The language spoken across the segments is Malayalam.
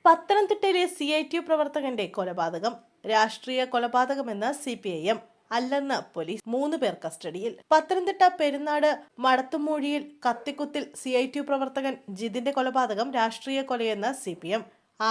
പത്തനംതിട്ടയിലെ CITU പ്രവർത്തകന്റെ കൊലപാതകം രാഷ്ട്രീയ കൊലപാതകമെന്ന് CPIM അല്ലെന്ന് പോലീസ്. 3 പേർ കസ്റ്റഡിയിൽ. പത്തനംതിട്ട പെരുന്നാട് മടത്തുമൂഴിയിൽ കത്തിക്കുത്തിൽ CITU പ്രവർത്തകൻ ജിതിന്റെ കൊലപാതകം രാഷ്ട്രീയ കൊലയെന്ന് CPM.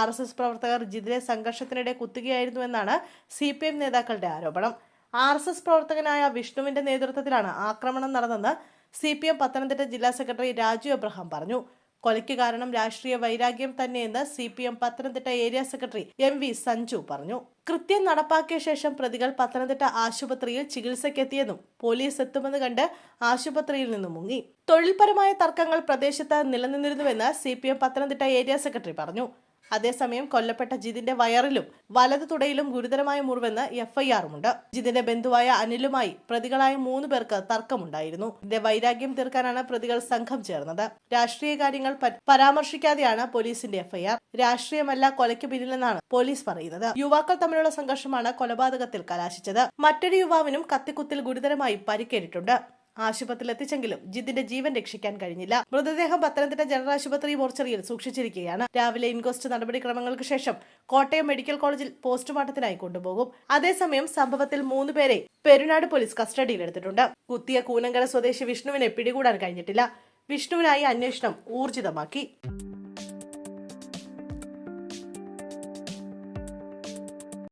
RSS പ്രവർത്തകർ ജിതിനെ സംഘർഷത്തിനിടെ കുത്തുകയായിരുന്നുവെന്നാണ് CPM നേതാക്കളുടെ ആരോപണം. RSS പ്രവർത്തകനായ വിഷ്ണുവിന്റെ നേതൃത്വത്തിലാണ് ആക്രമണം നടന്നെന്ന് CPM പത്തനംതിട്ട ജില്ലാ സെക്രട്ടറി രാജു എബ്രഹാം പറഞ്ഞു. കൊലയ്ക്ക് കാരണം രാഷ്ട്രീയ വൈരാഗ്യം തന്നെയെന്ന് CPM Pathanamthitta area secretary MV Sanju പറഞ്ഞു. കൃത്യം നടപ്പാക്കിയ ശേഷം പ്രതികൾ പത്തനംതിട്ട ആശുപത്രിയിൽ ചികിത്സയ്ക്കെത്തിയതും പോലീസ് എത്തുമെന്ന് കണ്ട് ആശുപത്രിയിൽ നിന്ന് മുങ്ങി. തൊഴിൽപരമായ തർക്കങ്ങൾ പ്രദേശത്ത് നിലനിന്നിരുന്നുവെന്ന് CPM പത്തനംതിട്ട ഏരിയ സെക്രട്ടറി പറഞ്ഞു. അതേസമയം കൊല്ലപ്പെട്ട ജിതിന്റെ വയറിലും വലതു തുടയിലും ഗുരുതരമായ മുറിവെന്ന് FIR-ഉമുണ്ട്. ജിതിന്റെ ബന്ധുവായ അനിലുമായി പ്രതികളായ 3 പേർക്ക് തർക്കമുണ്ടായിരുന്നു. ഇതിന്റെ വൈരാഗ്യം തീർക്കാനാണ് പ്രതികൾ സംഘം ചേർന്നത്. രാഷ്ട്രീയ കാര്യങ്ങൾ പരാമർശിക്കാതെയാണ് പോലീസിന്റെ FIR. രാഷ്ട്രീയമല്ല കൊലയ്ക്ക് പിന്നിലെന്നാണ് പോലീസ് പറയുന്നത്. യുവാക്കൾ തമ്മിലുള്ള സംഘർഷമാണ് കൊലപാതകത്തിൽ കലാശിച്ചത്. മറ്റൊരു യുവാവിനും കത്തിക്കുത്തിൽ ഗുരുതരമായി പരിക്കേറ്റിട്ടുണ്ട്. ആശുപത്രിയിൽ എത്തിച്ചെങ്കിലും ജിതിന്റെ ജീവൻ രക്ഷിക്കാൻ കഴിഞ്ഞില്ല. മൃതദേഹം പത്തനംതിട്ട ജനറൽ ആശുപത്രി മോർച്ചറിയിൽ സൂക്ഷിച്ചിരിക്കുകയാണ്. രാവിലെ ഇൻക്വസ്റ്റ് നടപടിക്രമങ്ങൾക്ക് ശേഷം കോട്ടയം മെഡിക്കൽ കോളേജിൽ പോസ്റ്റ്മോർട്ടത്തിനായി കൊണ്ടുപോകും. അതേസമയം സംഭവത്തിൽ 3 പേരെ പെരുന്നാട് പോലീസ് കസ്റ്റഡിയിലെടുത്തിട്ടുണ്ട്. കുത്തിയ കൂനങ്കര സ്വദേശി വിഷ്ണുവിനെ പിടികൂടാൻ കഴിഞ്ഞിട്ടില്ല. വിഷ്ണുവിനായി അന്വേഷണം ഊർജിതമാക്കി.